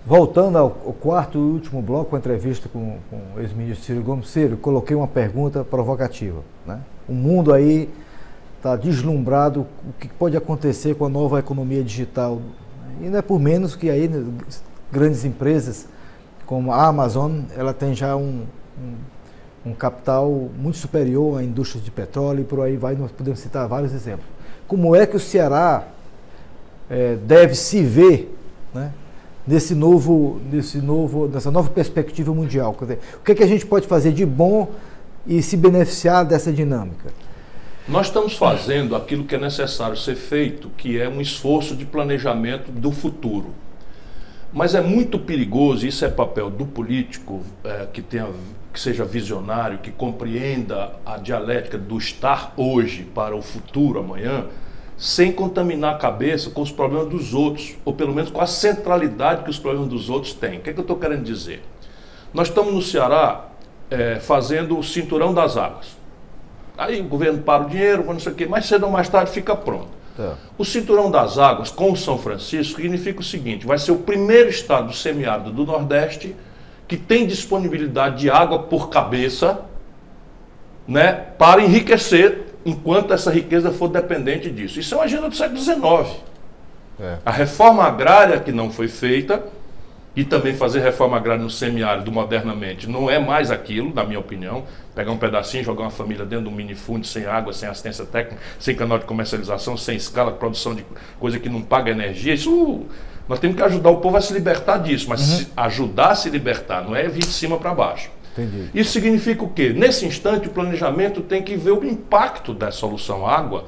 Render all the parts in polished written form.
Voltando ao quarto e último bloco, a entrevista com o ex-ministro Ciro Gomes. Ciro, coloquei uma pergunta provocativa, né? O mundo aí está deslumbrado o que pode acontecer com a nova economia digital. E não é por menos que aí grandes empresas como a Amazon, ela tem já um capital muito superior à indústria de petróleo e por aí vai, nós podemos citar vários exemplos. Como é que o Ceará deve se ver, né, nessa nova perspectiva mundial? Quer dizer, o que é que a gente pode fazer de bom e se beneficiar dessa dinâmica? Nós estamos fazendo aquilo que é necessário ser feito, que é um esforço de planejamento do futuro. Mas é muito perigoso, isso é papel do político, que seja visionário, que compreenda a dialética do estar hoje para o futuro amanhã, sem contaminar a cabeça com os problemas dos outros, ou pelo menos com a centralidade que os problemas dos outros têm. O que é que eu estou querendo dizer? Nós estamos no Ceará fazendo o cinturão das águas. Aí o governo para o dinheiro, não sei o quê, mais cedo ou mais tarde fica pronto. O cinturão das águas com o São Francisco significa o seguinte: vai ser o primeiro estado semiárido do Nordeste que tem disponibilidade de água por cabeça, né, para enriquecer enquanto essa riqueza for dependente disso. Isso é uma agenda do século XIX. A reforma agrária que não foi feita, e também fazer reforma agrária no semiárido modernamente, não é mais aquilo, na minha opinião. Pegar um pedacinho, jogar uma família dentro de um minifúndio, sem água, sem assistência técnica, sem canal de comercialização, sem escala, produção de coisa que não paga energia. Isso, nós temos que ajudar o povo a se libertar disso, mas ajudar a se libertar, não é vir de cima para baixo. Entendi. Isso significa o quê? Nesse instante, o planejamento tem que ver o impacto da solução água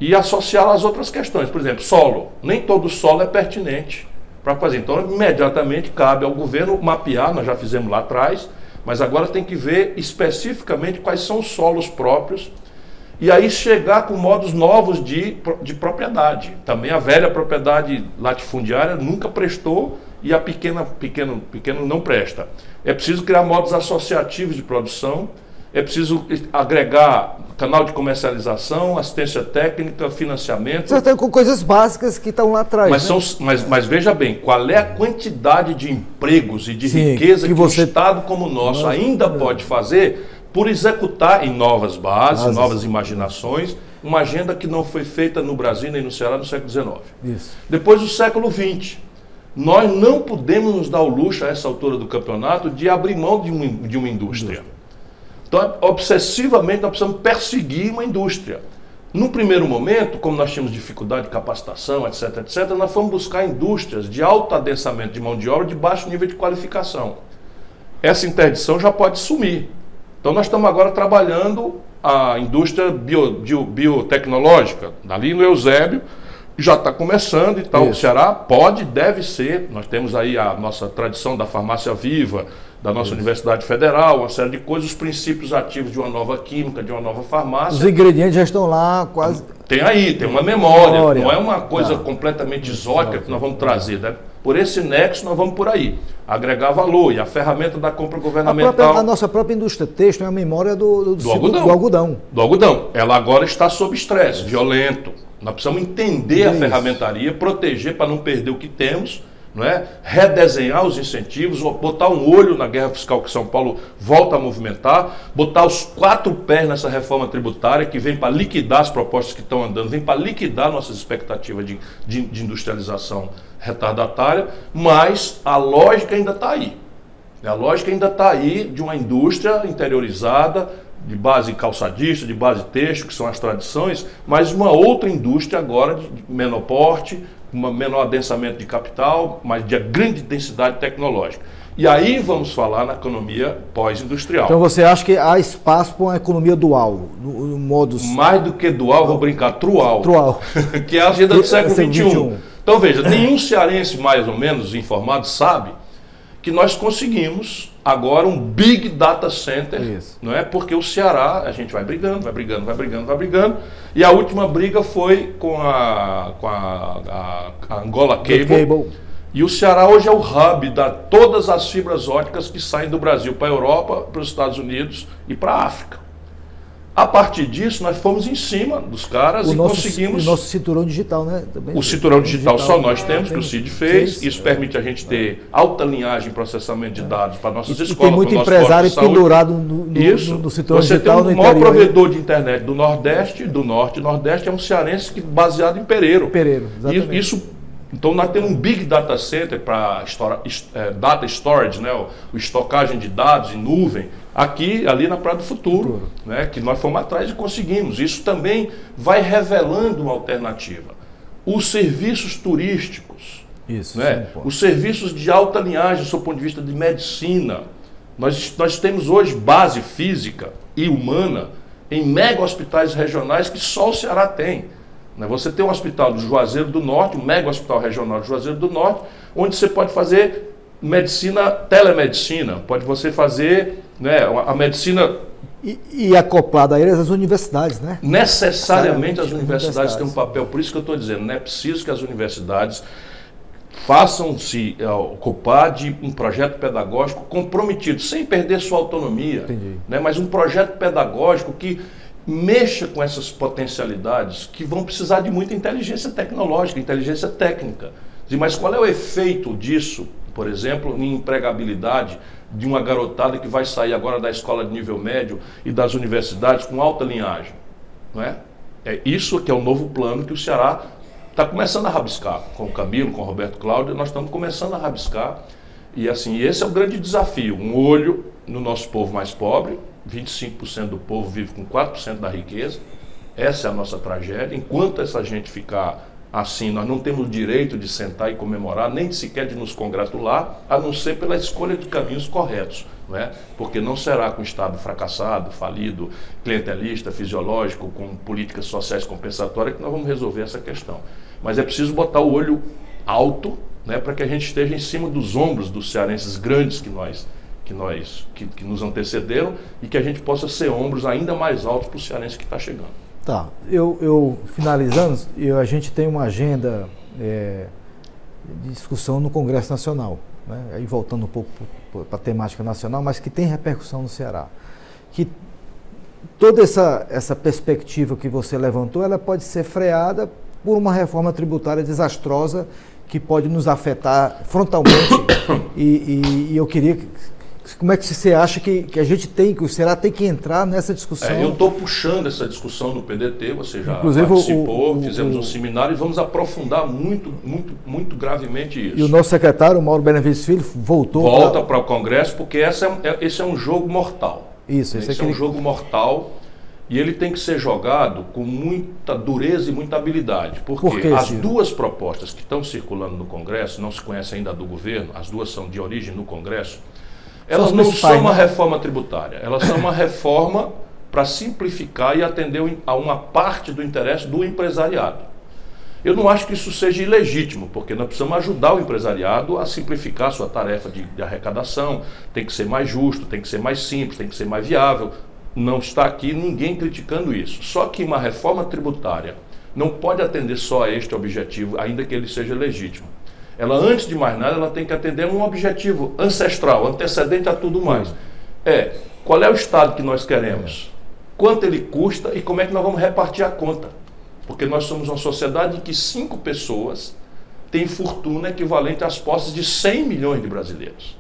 e associá-la às outras questões. Por exemplo, solo. Nem todo solo é pertinente para fazer. Então, imediatamente cabe ao governo mapear, nós já fizemos lá atrás, mas agora tem que ver especificamente quais são os solos próprios e aí chegar com modos novos de propriedade. Também a velha propriedade latifundiária nunca prestou e a pequeno não presta. É preciso criar modos associativos de produção, é preciso agregar canal de comercialização, assistência técnica, financiamento. Você está com coisas básicas que estão lá atrás. Mas veja bem, qual é a quantidade de empregos e de riqueza que o Estado como o nosso ainda pode fazer por executar em novas bases, novas imaginações, uma agenda que não foi feita no Brasil nem no Ceará no século XIX. Isso. Depois do século XX. Nós não podemos nos dar o luxo, a essa altura do campeonato, de abrir mão de uma indústria. Então, obsessivamente, nós precisamos perseguir uma indústria. Num primeiro momento, como nós tínhamos dificuldade de capacitação, etc., etc., nós fomos buscar indústrias de alto adensamento de mão de obra de baixo nível de qualificação. Essa interdição já pode sumir. Então, nós estamos agora trabalhando a indústria biotecnológica, ali no Eusébio, já está começando, então o Ceará pode, deve ser, nós temos aí a nossa tradição da farmácia viva, da nossa Universidade Federal, uma série de coisas, os princípios ativos de uma nova química, de uma nova farmácia. Os ingredientes já estão lá quase... Tem uma memória, não é uma coisa completamente exótica que nós vamos trazer, né? Por esse nexo nós vamos por aí, agregar valor, e a ferramenta da compra governamental... A nossa própria indústria têxtil é a memória do algodão. Do algodão. Ela agora está sob estresse, violento. Nós precisamos entender a ferramentaria, proteger para não perder o que temos, não é? Redesenhar os incentivos, botar um olho na guerra fiscal que São Paulo volta a movimentar, botar os 4 pés nessa reforma tributária que vem para liquidar as propostas que estão andando, vem para liquidar nossas expectativas de industrialização retardatária, mas a lógica ainda está aí. A lógica ainda está aí de uma indústria interiorizada, de base calçadista, de base têxtil, que são as tradições, mas uma outra indústria agora de menor porte, menor adensamento de capital, mas de grande densidade tecnológica. E aí vamos falar na economia pós-industrial. Então você acha que há espaço para uma economia dual, no modo... Mais do que dual, vou brincar, trual. Trual. Que é a agenda do século XXI. Então veja, nenhum cearense mais ou menos informado sabe que nós conseguimos agora um Big Data Center, não é? Porque o Ceará, a gente vai brigando, e a última briga foi com a Angola Cable. E o Ceará hoje é o hub de todas as fibras óticas que saem do Brasil para a Europa, para os Estados Unidos e para a África. A partir disso, nós fomos em cima dos caras e conseguimos... O nosso cinturão digital, né? Também o cinturão digital só nós temos, que o CID fez. Isso permite a gente ter alta linhagem e processamento de dados para nossas escolas. Tem muito empresário pendurado no cinturão digital no interior. Você tem o maior provedor de internet do Nordeste, do Norte e Nordeste, é um cearense baseado em Pereiro. Exatamente. Então, nós temos um Big Data Center para data storage, né, o estocagem de dados em nuvem, aqui, ali na Praia do Futuro, né, que nós fomos atrás e conseguimos. Isso também vai revelando uma alternativa. Os serviços turísticos, né, os serviços de alta linhagem, do ponto de vista de medicina. Nós temos hoje base física e humana em mega hospitais regionais que só o Ceará tem. Você tem um hospital do Juazeiro do Norte, um mega hospital regional do Juazeiro do Norte, onde você pode fazer medicina, telemedicina, pode você fazer, né, a medicina... E acoplado a eles as universidades, né? Necessariamente as universidades têm um papel, por isso que eu estou dizendo, não é preciso que as universidades façam-se ocupar de um projeto pedagógico comprometido, sem perder sua autonomia, né, mas um projeto pedagógico que mexa com essas potencialidades que vão precisar de muita inteligência tecnológica, inteligência técnica. Mas qual é o efeito disso, por exemplo, em empregabilidade de uma garotada que vai sair agora da escola de nível médio e das universidades com alta linhagem? Não é? É isso que é o novo plano que o Ceará está começando a rabiscar. Com o Camilo, com o Roberto Cláudio, nós estamos começando a rabiscar. E assim, esse é o grande desafio, um olho no nosso povo mais pobre. 25% do povo vive com 4% da riqueza. Essa é a nossa tragédia. Enquanto essa gente ficar assim, nós não temos o direito de sentar e comemorar, nem sequer de nos congratular, a não ser pela escolha de caminhos corretos, não é? Porque não será com o Estado fracassado, falido, clientelista, fisiológico, com políticas sociais compensatórias que nós vamos resolver essa questão. Mas é preciso botar o olho alto, né, para que a gente esteja em cima dos ombros dos cearenses grandes que nos antecederam e que a gente possa ser ombros ainda mais altos para o cearense que está chegando. Tá, finalizando, a gente tem uma agenda de discussão no Congresso Nacional, né? Aí voltando um pouco para a temática nacional, mas que tem repercussão no Ceará. Que toda essa perspectiva que você levantou, ela pode ser freada por uma reforma tributária desastrosa que pode nos afetar frontalmente e eu queria... Como é que você acha que a gente que o Ceará tem que entrar nessa discussão? Eu estou puxando essa discussão no PDT, você já participou, fizemos um seminário e vamos aprofundar muito gravemente isso. E o nosso secretário, Mauro Benevides Filho, volta para o Congresso, porque esse é um jogo mortal. Esse é um jogo mortal e ele tem que ser jogado com muita dureza e muita habilidade. Porque as duas propostas que estão circulando no Congresso, não se conhece ainda a do governo, as duas são de origem no Congresso, elas não são uma reforma tributária, elas são uma reforma para simplificar e atender a uma parte do interesse do empresariado. Eu não acho que isso seja ilegítimo, porque nós precisamos ajudar o empresariado a simplificar a sua tarefa de arrecadação, tem que ser mais justo, tem que ser mais simples, tem que ser mais viável. Não está aqui ninguém criticando isso. Só que uma reforma tributária não pode atender só a este objetivo, ainda que ele seja legítimo. Ela, antes de mais nada, ela tem que atender um objetivo ancestral, antecedente a tudo mais. Qual é o Estado que nós queremos? Quanto ele custa e como é que nós vamos repartir a conta? Porque nós somos uma sociedade em que 5 pessoas têm fortuna equivalente às posses de 100 milhões de brasileiros.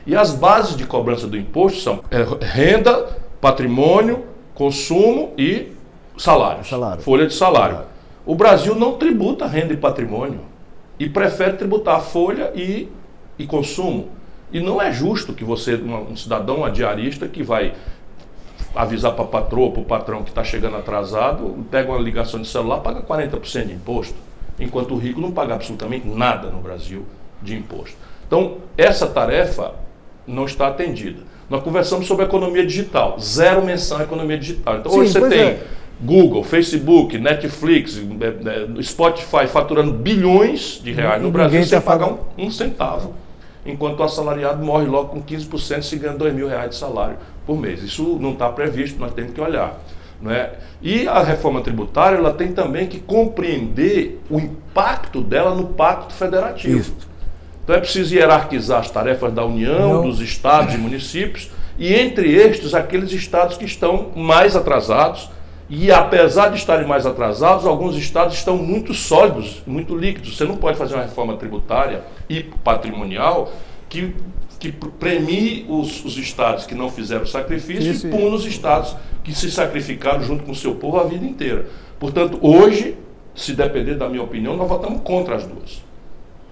E as bases de cobrança do imposto são renda, patrimônio, consumo e salários. Folha de salário. O Brasil não tributa renda e patrimônio. E prefere tributar folha e consumo. E não é justo que você, um cidadão, uma diarista, que vai avisar para a patroa, para o patrão que está chegando atrasado, pega uma ligação de celular, paga 40% de imposto, enquanto o rico não paga absolutamente nada no Brasil de imposto. Então, essa tarefa não está atendida. Nós conversamos sobre economia digital, zero menção à economia digital. Então, hoje você tem Google, Facebook, Netflix, Spotify faturando bilhões de reais no Brasil sem pagar um centavo. Enquanto o assalariado morre logo com 15% se ganha R$2.000 de salário por mês. Isso não está previsto, nós temos que olhar. Não é? E a reforma tributária ela tem também que compreender o impacto dela no pacto federativo. Então é preciso hierarquizar as tarefas da União, dos estados e municípios E entre estes, aqueles estados que estão mais atrasados, e apesar de estarem mais atrasados, alguns estados estão muito sólidos, muito líquidos. Você não pode fazer uma reforma tributária e patrimonial que premie os estados que não fizeram sacrifício e puna os estados que se sacrificaram junto com o seu povo a vida inteira. Portanto, hoje, se depender da minha opinião, nós votamos contra as duas.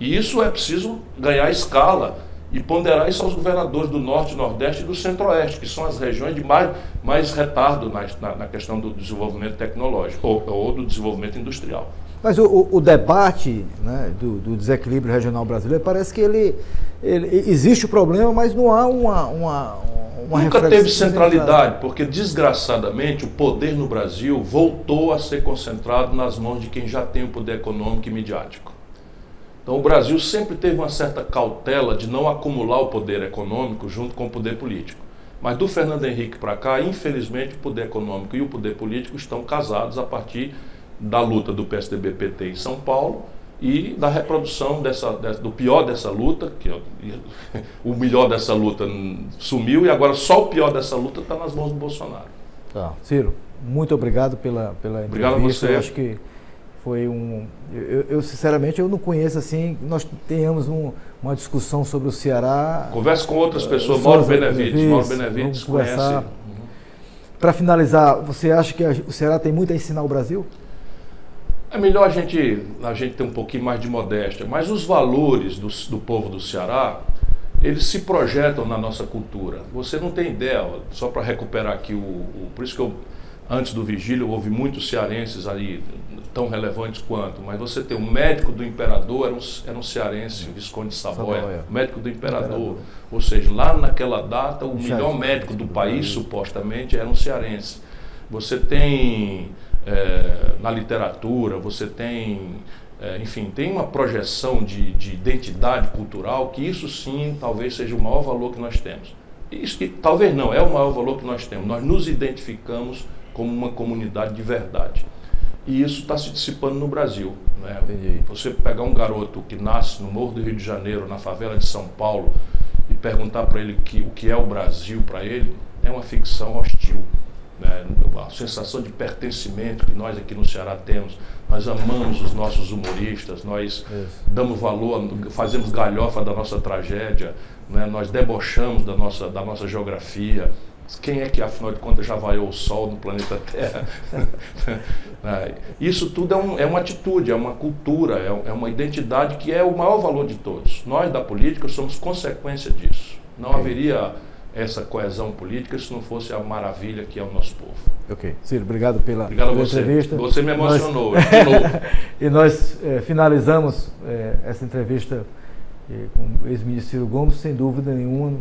E isso é preciso ganhar escala e ponderar isso aos governadores do Norte, Nordeste e do Centro-Oeste, que são as regiões de mais retardo na questão do desenvolvimento tecnológico ou do desenvolvimento industrial. Mas o debate, né, do desequilíbrio regional brasileiro, parece que ele existe o problema, mas não há uma Nunca teve centralidade, porque desgraçadamente o poder no Brasil voltou a ser concentrado nas mãos de quem já tem o poder econômico e midiático. Então o Brasil sempre teve uma certa cautela de não acumular o poder econômico junto com o poder político. Mas do Fernando Henrique para cá, infelizmente, o poder econômico e o poder político estão casados a partir da luta do PSDB-PT em São Paulo e da reprodução do pior dessa luta, que o melhor dessa luta sumiu e agora só o pior dessa luta está nas mãos do Bolsonaro. Tá. Ciro, muito obrigado pela entrevista. Obrigado a você. Eu acho que foi eu sinceramente, eu não conheço assim, nós tenhamos uma discussão sobre o Ceará. Converse com outras pessoas, Mauro Benevides vamos conversar. Para finalizar, você acha que o Ceará tem muito a ensinar ao Brasil? É melhor a gente ter um pouquinho mais de modéstia, mas os valores do povo do Ceará, eles se projetam na nossa cultura. Você não tem ideia, só para recuperar aqui, por isso que antes do Vigílio, houve muitos cearenses ali, tão relevantes quanto, mas você tem o médico do imperador, era um cearense, o Visconde de Savoia, o médico do imperador. Ou seja, lá naquela data, o melhor médico do país, supostamente, era um cearense. Você tem, na literatura, você tem, enfim, tem uma projeção de identidade cultural, que isso sim, talvez seja o maior valor que nós temos. Isso que, talvez não, é o maior valor que nós temos. Nós nos identificamos como uma comunidade de verdade. E isso está se dissipando no Brasil, né? Você pegar um garoto que nasce no Morro do Rio de Janeiro, na favela de São Paulo, e perguntar para ele o que é o Brasil para ele, é uma ficção hostil, né? A sensação de pertencimento que nós aqui no Ceará temos. Nós amamos os nossos humoristas, nós damos valor, fazemos galhofa da nossa tragédia, né? Nós debochamos da nossa geografia. Quem é que, afinal de contas, já vaiou o sol no planeta Terra? Isso tudo é uma atitude, é uma cultura, é uma identidade que é o maior valor de todos. Nós, da política, somos consequência disso. Não haveria essa coesão política se não fosse a maravilha que é o nosso povo. Ok. Ciro, obrigado pela entrevista. Você me emocionou, de novo. E nós finalizamos essa entrevista com o ex-ministro Ciro Gomes, sem dúvida nenhuma.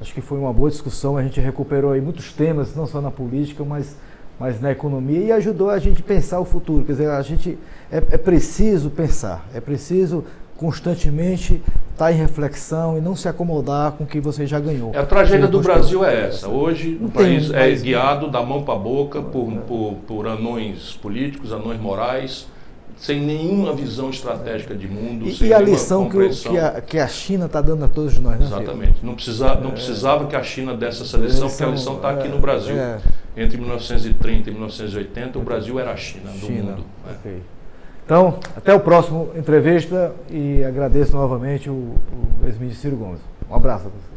Acho que foi uma boa discussão, a gente recuperou aí muitos temas, não só na política, mas na economia, e ajudou a gente a pensar o futuro. Quer dizer, a gente é preciso pensar, é preciso constantemente estar em reflexão e não se acomodar com o que você já ganhou. A tragédia do Brasil é essa. Hoje o país é guiado da mão para a boca por anões políticos, anões morais, sem nenhuma visão estratégica de mundo. E a lição que a China está dando a todos nós, né? Exatamente. Não precisava que a China desse essa lição, porque a lição está aqui no Brasil. Entre 1930 e 1980, o Brasil era a China do mundo. Okay. Então, até o próximo entrevista e agradeço novamente o ex-ministro Ciro Gomes. Um abraço a você.